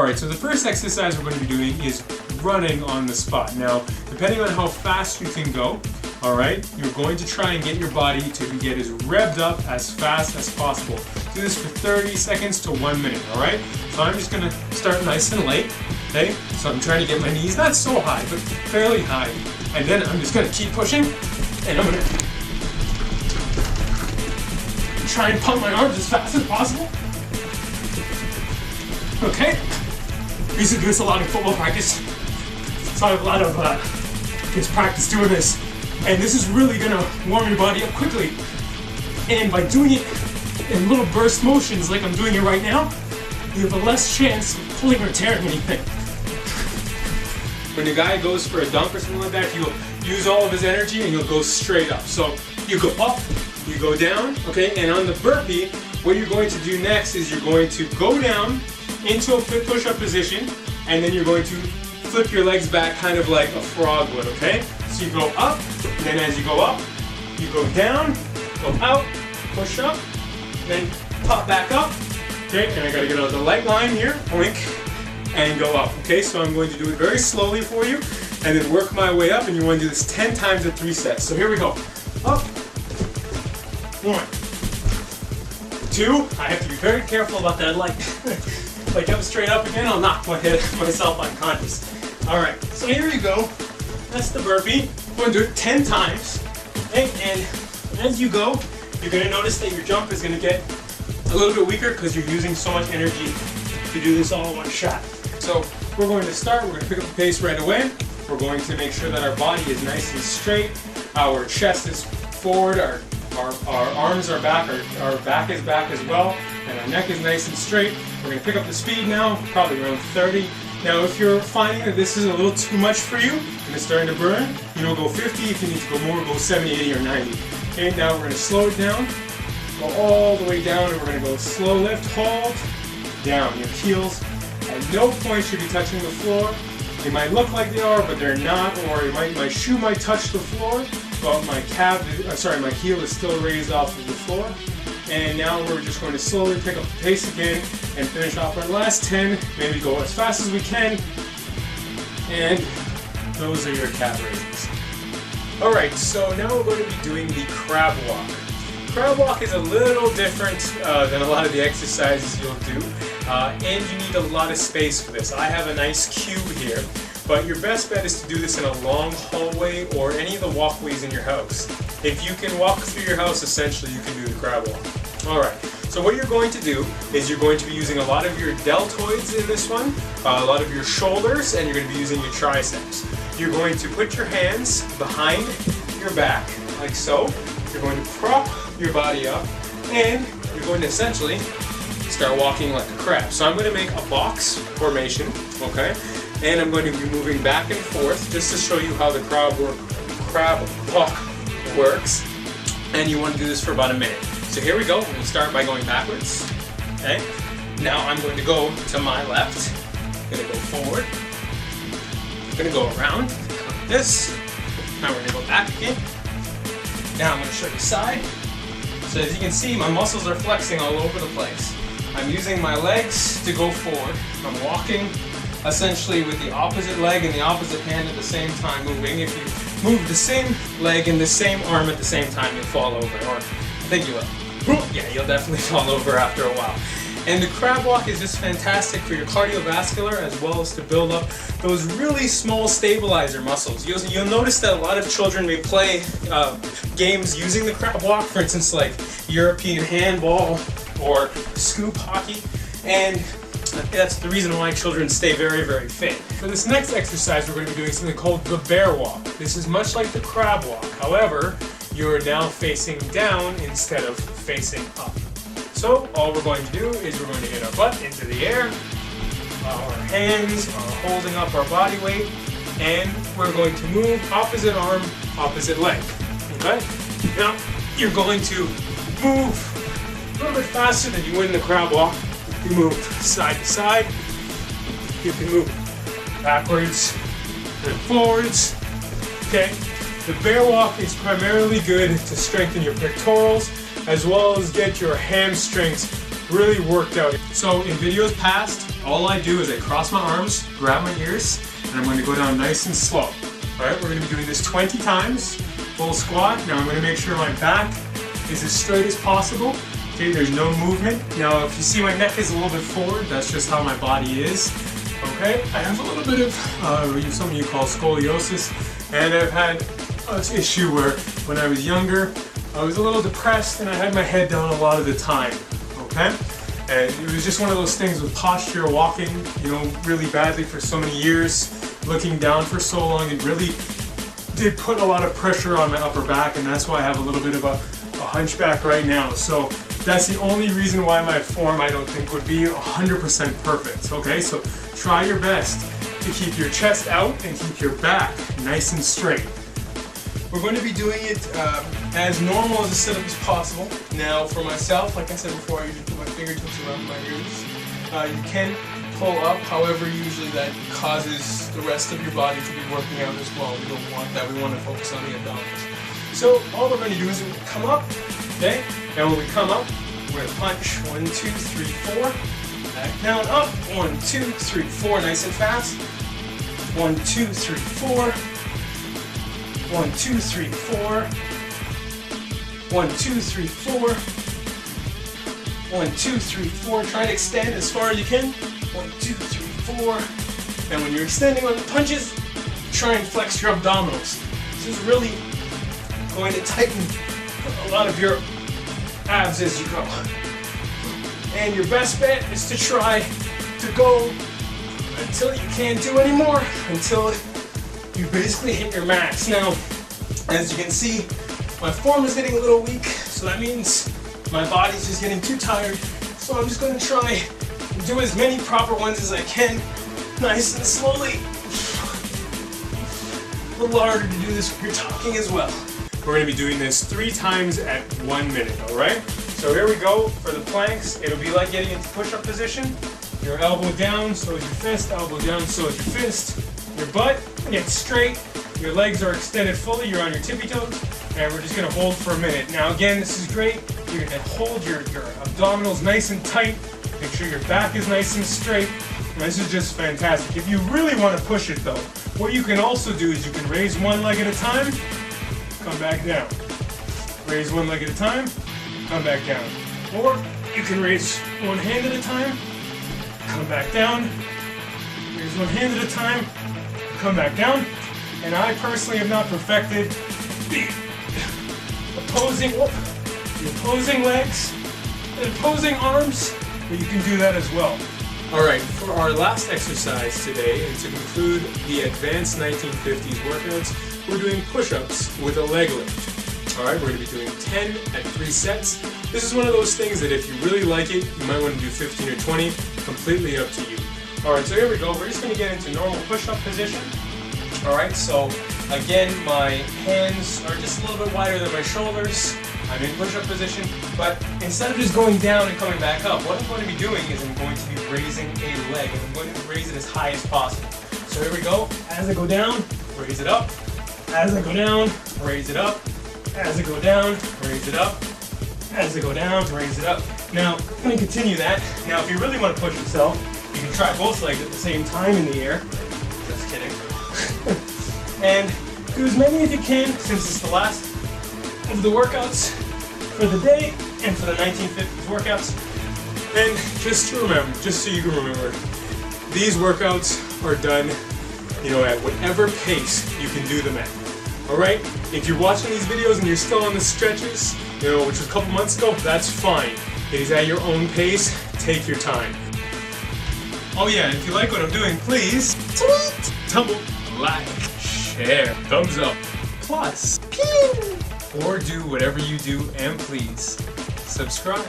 Alright, so the first exercise we're going to be doing is running on the spot. Now, depending on how fast you can go, alright, you're going to try and get your body to get as revved up as fast as possible. Do this for 30 seconds to 1 minute, alright? So I'm just going to start nice and light, okay? So I'm trying to get my knees not so high, but fairly high. And then I'm just going to keep pushing, and I'm going to try and pump my arms as fast as possible. Okay? I used to do this a lot in football practice. So I have a lot of practice doing this. And this is really gonna warm your body up quickly. And by doing it in little burst motions like I'm doing it right now, you have a less chance of pulling or tearing anything. When a guy goes for a dunk or something like that, he'll use all of his energy and he'll go straight up. So you go up, you go down, okay? And on the burpee, what you're going to do next is you're going to go down into a push-up position, and then you're going to flip your legs back kind of like a frog would, okay? So you go up, and then as you go up, you go down, go out, push up, then pop back up, okay? And I gotta get out the leg line here, blink, and go up, okay? So I'm going to do it very slowly for you, and then work my way up, and you want to do this 10 times in 3 sets. So here we go. Up, 1, 2, I have to be very careful about that leg. If I jump straight up again, I'll knock myself unconscious. Alright, so here you go. That's the burpee. I'm going to do it 10 times. Okay? And as you go, you're going to notice that your jump is going to get a little bit weaker because you're using so much energy to do this all in one shot. So we're going to start. We're going to pick up the pace right away. We're going to make sure that our body is nice and straight. Our chest is forward. Our arms are back. Our back is back as well. And our neck is nice and straight. We're going to pick up the speed now, probably around 30. Now if you're finding that this is a little too much for you and it's starting to burn, go 50. If you need to go more, go 70, 80, or 90. Okay, now we're going to slow it down, go all the way down, and we're going to go slow lift, hold, down. Your heels at no point should be touching the floor. They might look like they are, but they're not, or my shoe might touch the floor, but my heel is still raised off of the floor. And now we're just going to slowly pick up the pace again and finish off our last 10. Maybe go as fast as we can. And those are your cat raises. Alright, so now we're going to be doing the crab walk. Crab walk is a little different than a lot of the exercises you'll do. And you need a lot of space for this. I have a nice cube here. But your best bet is to do this in a long hallway or any of the walkways in your house. If you can walk through your house, essentially you can do the crab walk. Alright, so what you're going to do is you're going to be using a lot of your deltoids in this one, a lot of your shoulders, and you're going to be using your triceps. You're going to put your hands behind your back, like so. You're going to prop your body up, and you're going to essentially start walking like a crab. So I'm going to make a box formation, okay? And I'm going to be moving back and forth just to show you how the crab walk works. And you want to do this for about a minute. So here we go. We're going to start by going backwards. Okay. Now I'm going to go to my left. I'm going to go forward. I'm going to go around like this. Now we're going to go back again. Now I'm going to show you side. So as you can see, my muscles are flexing all over the place. I'm using my legs to go forward. I'm walking essentially with the opposite leg and the opposite hand at the same time moving. If you move the same leg and the same arm at the same time, you'll fall over, or I think you will. Yeah, you'll definitely fall over after a while. And the crab walk is just fantastic for your cardiovascular as well as to build up those really small stabilizer muscles. You'll notice that a lot of children may play games using the crab walk, for instance like European handball or scoop hockey, and that's the reason why children stay very, very fit. For this next exercise, we're going to be doing something called the bear walk. This is much like the crab walk. However, you're now facing down instead of facing up. So all we're going to do is we're going to get our butt into the air. Our hands are holding up our body weight. And we're going to move opposite arm, opposite leg. Okay? Now, you're going to move a little bit faster than you would in the crab walk. You move side to side. You can move backwards and forwards. Okay? The bear walk is primarily good to strengthen your pectorals as well as get your hamstrings really worked out. So in videos past, all I do is I cross my arms, grab my ears, and I'm going to go down nice and slow. Alright, we're going to be doing this 20 times, full squat. Now I'm going to make sure my back is as straight as possible. Okay, there's no movement. Now if you see my neck is a little bit forward, that's just how my body is. Okay, I have a little bit of what some of you call scoliosis, and I've had this issue where when I was younger, I was a little depressed and I had my head down a lot of the time. Okay, and it was just one of those things with posture, walking, you know, really badly for so many years, looking down for so long. It really did put a lot of pressure on my upper back, and that's why I have a little bit of a hunchback right now. So that's the only reason why my form, I don't think, would be 100% perfect. Okay, so try your best to keep your chest out and keep your back nice and straight. We're going to be doing it as normal as a setup as possible. Now for myself, like I said before, I usually put my fingertips around my ears. You can pull up, however usually that causes the rest of your body to be working out as well. We don't want that, we want to focus on the abdominals. So all we're going to do is come up, okay? And when we come up, we're going to punch 1, 2, 3, 4. Back down, up, 1, 2, 3, 4, nice and fast. 1, 2, 3, 4. 1, 2, 3, 4. 1, 2, 3, 4. 1, 2, 3, 4. Try to extend as far as you can. 1, 2, 3, 4. And when you're extending on the punches, try and flex your abdominals. This is really going to tighten a lot of your abs as you go. And your best bet is to try to go until you can't do anymore, until you basically hit your max. Now, as you can see, my form is getting a little weak, so that means my body's just getting too tired. So I'm just going to try and do as many proper ones as I can, nice and slowly. A little harder to do this when you're talking as well. We're going to be doing this 3 times at 1 minute, alright? So here we go for the planks. It'll be like getting into push-up position. Your elbow down, so is your fist. Elbow down, so is your fist. Your butt gets straight. Your legs are extended fully. You're on your tippy toes. And we're just going to hold for a minute. Now again, this is great. You're going to hold your abdominals nice and tight. Make sure your back is nice and straight. And this is just fantastic. If you really want to push it though, what you can also do is you can raise one leg at a time, come back down. Raise one leg at a time, come back down. Or you can raise one hand at a time, come back down. Raise one hand at a time, come back down. And I personally have not perfected the opposing legs and opposing arms, but you can do that as well. Alright, for our last exercise today, and to conclude the advanced 1950s workouts, we're doing push-ups with a leg lift. Alright, we're going to be doing 10 at 3 sets. This is one of those things that if you really like it, you might want to do 15 or 20, completely up to you. Alright, so here we go. We're just going to get into normal push-up position. Alright, so again, my hands are just a little bit wider than my shoulders. I'm in push-up position, but instead of just going down and coming back up, what I'm going to be doing is I'm going to be raising a leg, and I'm going to raise it as high as possible. So here we go. As I go down, raise it up. As I go down, raise it up. As I go down, raise it up. As I go down, raise it up. Now, I'm going to continue that. Now, if you really want to push yourself, you can try both legs at the same time in the air. Just kidding. And do as many as you can, since it's the last of the workouts for the day and for the 1950s workouts. And just to remember, just so you can remember, these workouts are done, you know, at whatever pace you can do them at. Alright? If you're watching these videos and you're still on the stretches, you know, which was a couple months ago, that's fine. It is at your own pace. Take your time. Oh yeah, and if you like what I'm doing, please tweet, tumble, like, share, thumbs up, plus, pin, or do whatever you do, and please subscribe.